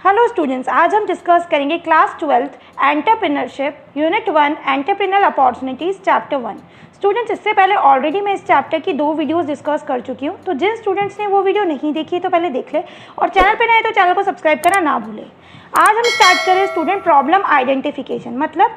Hello students, आज हम discuss करेंगे class 12th entrepreneurship unit 1 entrepreneurial opportunities chapter 1। Students, इससे पहले ऑलरेडी मैं इस चैप्टर की 2 वीडियोस डिस्कस कर चुकी हूँ, तो जिन स्टूडेंट्स ने वो वीडियो नहीं देखी तो पहले देख ले और चैनल पे नए तो चैनल को सब्सक्राइब करना ना भूले। आज हम स्टार्ट करें स्टूडेंट प्रॉब्लम आइडेंटिफिकेशन, मतलब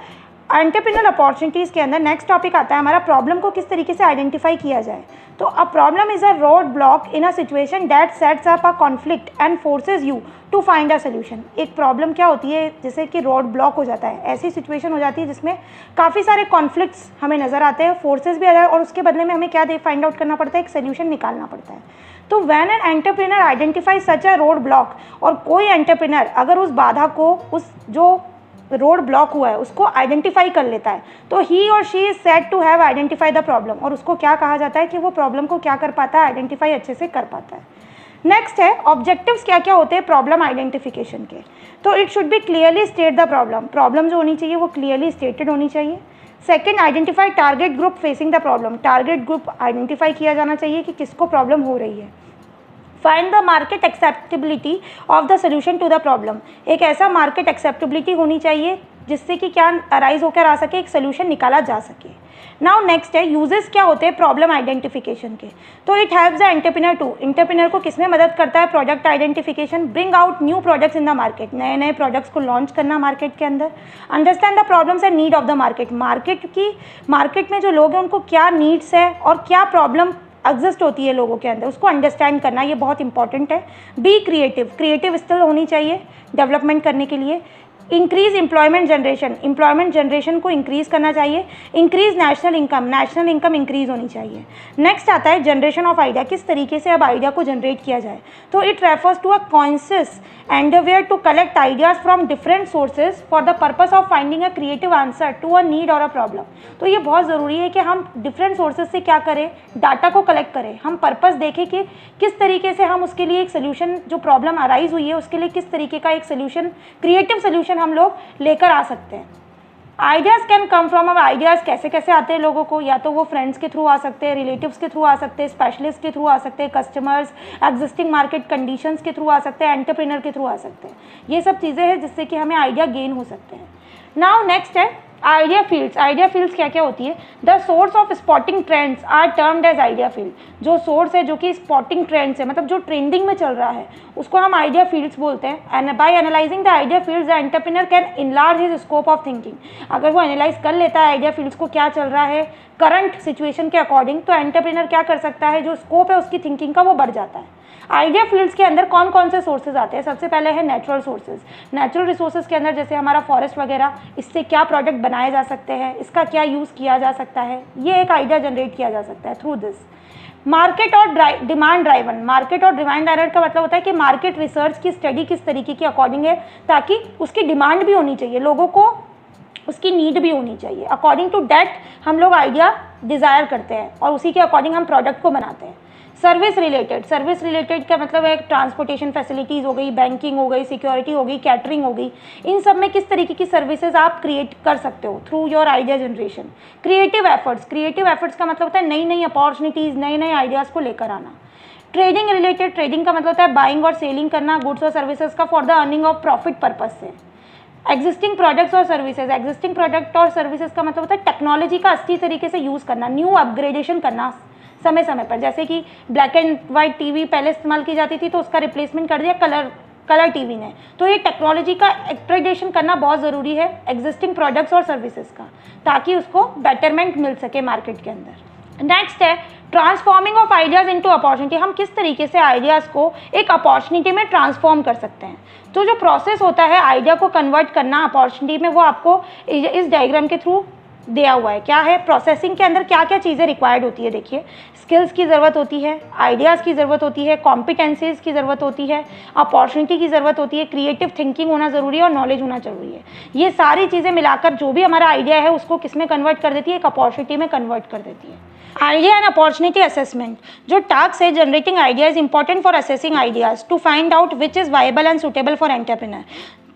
एंटरप्रेन्योरल अपॉर्चुनिटीज़ के अंदर नेक्स्ट टॉपिक आता है हमारा प्रॉब्लम को किस तरीके से आइडेंटिफाई किया जाए। तो a problem is a road block in a situation that sets up a conflict and forces you to find a solution. एक प्रॉब्लम क्या होती है, जैसे कि रोड ब्लॉक हो जाता है, ऐसी सिचुएशन हो जाती है जिसमें काफ़ी सारे कॉन्फ्लिक्ट्स हमें नज़र आते हैं, फोर्सेज भी आ जाए और उसके बदले में हमें क्या फाइंड आउट करना पड़ता है, एक सोल्यूशन निकालना पड़ता है। तो when an entrepreneur identify such a road block, और कोई एंटरप्रेन्योर अगर उस बाधा को, उस जो रोड ब्लॉक हुआ है उसको आइडेंटिफाई कर लेता है, तो ही और she is said to have identify the problem, और उसको क्या कहा जाता है कि वो प्रॉब्लम को क्या कर पाता है, आइडेंटिफाई अच्छे से कर पाता है। नेक्स्ट है ऑब्जेक्टिव्स क्या क्या होते हैं प्रॉब्लम आइडेंटिफिकेशन के। तो it should be clearly state the problem जो होनी चाहिए वो क्लियरली स्टेटेड होनी चाहिए। Second, identify target group facing the problem, target group identify किया जाना चाहिए कि किसको प्रॉब्लम हो रही है। Find the market acceptability of the solution to the problem, एक ऐसा मार्केट एक्सेप्टेबिलिटी होनी चाहिए जिससे कि क्या अराइज होकर आ सके, एक सोल्यूशन निकाला जा सके। नाउ नेक्स्ट है यूजेस क्या होते हैं प्रॉब्लम आइडेंटिफिकेशन के। तो it helps the entrepreneur to, entrepreneur को किसमें मदद करता है, product identification, bring out new products in the market, नए नए प्रोडक्ट्स को लॉन्च करना मार्केट के अंदर। Understand the problems and need of the market में जो लोग हैं उनको क्या नीड्स है और क्या प्रॉब्लम एग्जिस्ट होती है लोगों के अंदर, उसको अंडरस्टैंड करना, ये बहुत इंपॉर्टेंट है। बी क्रिएटिव स्किल होनी चाहिए डेवलपमेंट करने के लिए। इंक्रीज एम्प्लॉयमेंट जनरेशन को इंक्रीज़ करना चाहिए। इंक्रीज नेशनल इनकम इंक्रीज़ होनी चाहिए। नेक्स्ट आता है जनरेशन ऑफ आइडिया, किस तरीके से अब आइडिया को जनरेट किया जाए। तो it refers to a conscious endeavour to collect ideas from different sources for the purpose of finding a creative answer to a need और अ प्रॉब्लम। तो ये बहुत ज़रूरी है कि हम डिफरेंट सोर्सेज से क्या करें, डाटा को कलेक्ट करें, हम पर्पस देखें कि किस तरीके से हम उसके लिए एक सोल्यूशन, जो प्रॉब्लम अराइज हुई है उसके लिए किस तरीके का एक सोल्यूशन, क्रिएटिव सोल्यूशन हम लोग लेकर आ सकते हैं। आइडियाज़ कैन कम फ्रॉम, अब आइडियाज़ कैसे कैसे आते हैं लोगों को, या तो वो फ्रेंड्स के थ्रू आ सकते हैं, रिलेटिव्स के थ्रू आ सकते हैं, स्पेशलिस्ट के थ्रू आ सकते हैं, कस्टमर्स, एग्जिस्टिंग मार्केट कंडीशंस के थ्रू आ सकते हैं, एंटरप्रेन्योर के थ्रू आ सकते हैं। ये सब चीज़ें हैं जिससे कि हमें आइडिया गेन हो सकते हैं। नाउ नेक्स्ट है आइडिया फील्ड्स क्या क्या होती है। The source of spotting trends are termed as idea field, जो सोर्स है जो कि स्पॉटिंग ट्रेंड्स है, मतलब जो ट्रेंडिंग में चल रहा है उसको हम आइडिया फील्ड्स बोलते हैं। And by analysing the idea fields the entrepreneur can enlarge his scope of thinking, अगर वो एनालाइज कर लेता है आइडिया फील्ड्स को क्या चल रहा है करंट सिचुएशन के अकॉर्डिंग, तो एंटरप्रेन्योर क्या कर सकता है, जो स्कोप है उसकी थिंकिंग का वो बढ़ जाता है। आइडिया फील्ड्स के अंदर कौन कौन से सोर्सेज आते हैं, सबसे पहले है नेचुरल सोर्सेज। नेचुरल रिसोर्सेज के अंदर जैसे हमारा फॉरेस्ट वगैरह, इससे क्या प्रोडक्ट बनाए जा सकते हैं, इसका क्या यूज़ किया जा सकता है, ये एक आइडिया जनरेट किया जा सकता है थ्रू दिस। मार्केट और डिमांड ड्राइवन का मतलब होता है कि मार्केट रिसर्च की स्टडी किस तरीके की अकॉर्डिंग है, ताकि उसकी डिमांड भी होनी चाहिए, लोगों को उसकी नीड भी होनी चाहिए, अकॉर्डिंग टू डैट हम लोग आइडिया डिज़ायर करते हैं और उसी के अकॉर्डिंग हम प्रोडक्ट को बनाते हैं। सर्विस रिलेटेड का मतलब है ट्रांसपोर्टेशन फैसिलिटीज़ हो गई, बैंकिंग हो गई, सिक्योरिटी हो गई, कैटरिंग हो गई, इन सब में किस तरीके की सर्विसेज आप क्रिएट कर सकते हो through your idea generation. Creative efforts का मतलब होता है नई नई अपॉर्चुनिटीज़, नए नए आइडियाज़ को लेकर आना। ट्रेडिंग का मतलब होता है बाइंग और सेलिंग करना गुड्स और सर्विसेज का for the earning of profit purpose से। एग्जिस्टिंग प्रोडक्ट और सर्विसेज का मतलब होता है टेक्नोलॉजी का अच्छी तरीके से यूज़ करना, न्यू अपग्रेडेशन करना समय समय पर, जैसे कि ब्लैक एंड वाइट टीवी पहले इस्तेमाल की जाती थी तो उसका रिप्लेसमेंट कर दिया कलर टीवी ने। तो ये टेक्नोलॉजी का अपग्रेडेशन करना बहुत ज़रूरी है एग्जिस्टिंग प्रोडक्ट्स और सर्विसेज का, ताकि उसको बेटरमेंट मिल सके मार्केट के अंदर। नेक्स्ट है transforming of ideas into opportunity, हम किस तरीके से आइडियाज़ को एक अपॉर्चुनिटी में ट्रांसफॉर्म कर सकते हैं। तो जो प्रोसेस होता है आइडिया को कन्वर्ट करना अपॉर्चुनिटी में, वो आपको इस डायग्राम के थ्रू दिया हुआ है। क्या है, प्रोसेसिंग के अंदर क्या क्या चीज़ें रिक्वायर्ड होती है, देखिए स्किल्स की ज़रूरत होती है, आइडियाज़ की ज़रूरत होती है, कॉम्पिटेंसीज़ की ज़रूरत होती है, अपॉर्चुनिटी की ज़रूरत होती है, क्रिएटिव थिंकिंग होना ज़रूरी है और नॉलेज होना ज़रूरी है। ये सारी चीज़ें मिलाकर जो भी हमारा आइडिया है उसको किस में कन्वर्ट कर देती है, एक अपॉर्चुनिटी में कन्वर्ट कर देती है। आइडिया एंड अपॉर्चुनिटी असेसमेंट, जो टास्क है generating idea is important for assessing ideas to find out which is viable and suitable for entrepreneur.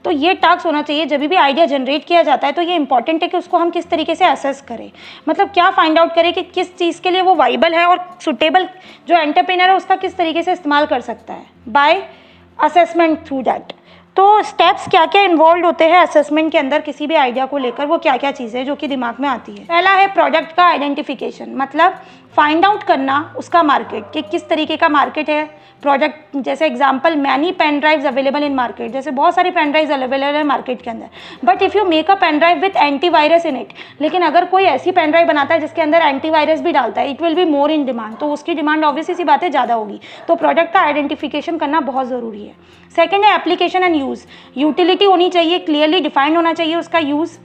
तो ये टास्क होना चाहिए जब भी आइडिया जनरेट किया जाता है, तो ये इंपॉर्टेंट है कि उसको हम किस तरीके से असेस करें, मतलब क्या फाइंड आउट करें कि किस चीज़ के लिए वो वाइबल है और सुटेबल जो एंटरप्रेन्योर है उसका किस तरीके से इस्तेमाल कर सकता है बाय असेसमेंट थ्रू दैट। तो स्टेप्स क्या क्या इन्वॉल्व होते हैं असेसमेंट के अंदर किसी भी आइडिया को लेकर, वो क्या क्या चीज़ें जो कि दिमाग में आती है। पहला है प्रोडक्ट का आइडेंटिफिकेशन, मतलब फाइंड आउट करना उसका मार्केट, कि किस तरीके का मार्केट है प्रोडक्ट। जैसे example, many pen drives available in market, जैसे बहुत सारी पेन ड्राइव्स अवेलेबल है मार्केट के अंदर, but if you make a pen drive with antivirus in it, लेकिन अगर कोई ऐसी पेन ड्राइव बनाता है जिसके अंदर एंटीवायरस भी डालता है, it will be more in demand, तो उसकी डिमांड ऑब्वियसली सी बात है ज़्यादा होगी। तो प्रोडक्ट का आइडेंटिफिकेशन करना बहुत ज़रूरी है। सेकेंड है एप्लीकेशन एंड यूज़, यूटिलिटी होनी चाहिए, क्लियरली डिफाइंड होना चाहिए उसका यूज़।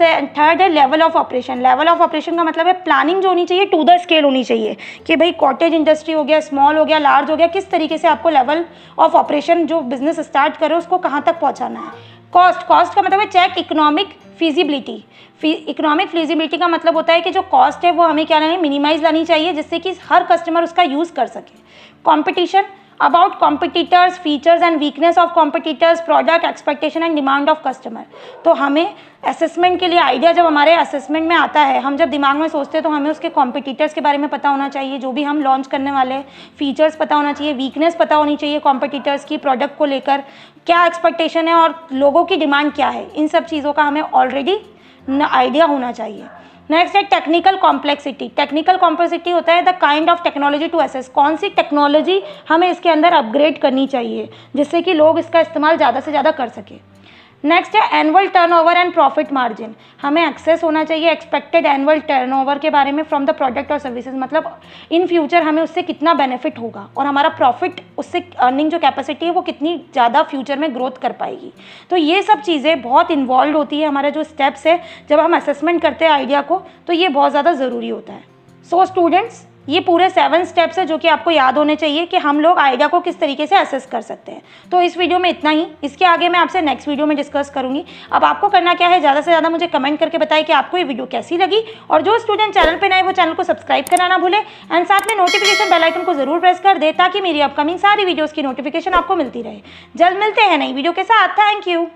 थर्ड है level of operation, level of operation का मतलब है प्लानिंग जो होनी चाहिए टू द स्केल होनी चाहिए, कि भाई कॉटेज इंडस्ट्री हो गया, स्मॉल हो गया, लार्ज हो गया, किस तरीके से आपको लेवल ऑफ ऑपरेशन जो बिजनेस स्टार्ट करे उसको कहाँ तक पहुँचाना है। कॉस्ट, कॉस्ट का मतलब है check economic feasibility, economic feasibility का मतलब होता है कि जो कॉस्ट है वो हमें क्या लानी, मिनिमाइज लानी चाहिए, जिससे कि हर कस्टमर उसका यूज़ कर सके। Competition, about competitors, features and weakness of competitors, product expectation and demand of customer। तो हमें असेसमेंट के लिए आइडिया जब हमारे असेसमेंट में आता है, हम जब दिमाग में सोचते हैं तो हमें उसके कॉम्पिटिटर्स के बारे में पता होना चाहिए, जो भी हम लॉन्च करने वाले हैं, फीचर्स पता होना चाहिए, वीकनेस पता होनी चाहिए कॉम्पिटिटर्स की, प्रोडक्ट को लेकर क्या एक्सपेक्टेशन है और लोगों की डिमांड क्या है, इन सब चीज़ों का हमें ऑलरेडी आइडिया होना चाहिए। नेक्स्ट है टेक्निकल कॉम्प्लेक्सिटी, टेक्निकल कॉम्प्लेक्सिटी होता है the kind of technology to assess, कौन सी टेक्नोलॉजी हमें इसके अंदर अपग्रेड करनी चाहिए जिससे कि लोग इसका इस्तेमाल ज़्यादा से ज़्यादा कर सके। नेक्स्ट है annual turnover and profit margin, हमें एक्सेस होना चाहिए एक्सपेक्टेड एनुअल टर्नओवर के बारे में फ्रॉम द प्रोडक्ट और सर्विसेज, मतलब इन फ्यूचर हमें उससे कितना बेनिफिट होगा और हमारा प्रॉफिट, उससे अर्निंग जो कैपेसिटी है वो कितनी ज़्यादा फ्यूचर में ग्रोथ कर पाएगी। तो ये सब चीज़ें बहुत इन्वॉल्व होती है, हमारा जो स्टेप्स है जब हम असेसमेंट करते हैं आइडिया को, तो ये बहुत ज़्यादा ज़रूरी होता है। सो स्टूडेंट्स, ये पूरे 7 स्टेप्स है जो कि आपको याद होने चाहिए कि हम लोग आइडिया को किस तरीके से असेस कर सकते हैं। तो इस वीडियो में इतना ही, इसके आगे मैं आपसे नेक्स्ट वीडियो में डिस्कस करूंगी। अब आपको करना क्या है, ज़्यादा से ज़्यादा मुझे कमेंट करके बताएं कि आपको ये वीडियो कैसी लगी, और जो स्टूडेंट चैनल पे नए वो चैनल को सब्सक्राइब करना ना भूले, एंड साथ में नोटिफिकेशन बेल आइकन को जरूर प्रेस कर दे ताकि मेरी अपकमिंग सारी वीडियोज़ की नोटिफिकेशन आपको मिलती रहे। जल्द मिलते हैं नई वीडियो के साथ। Thank you.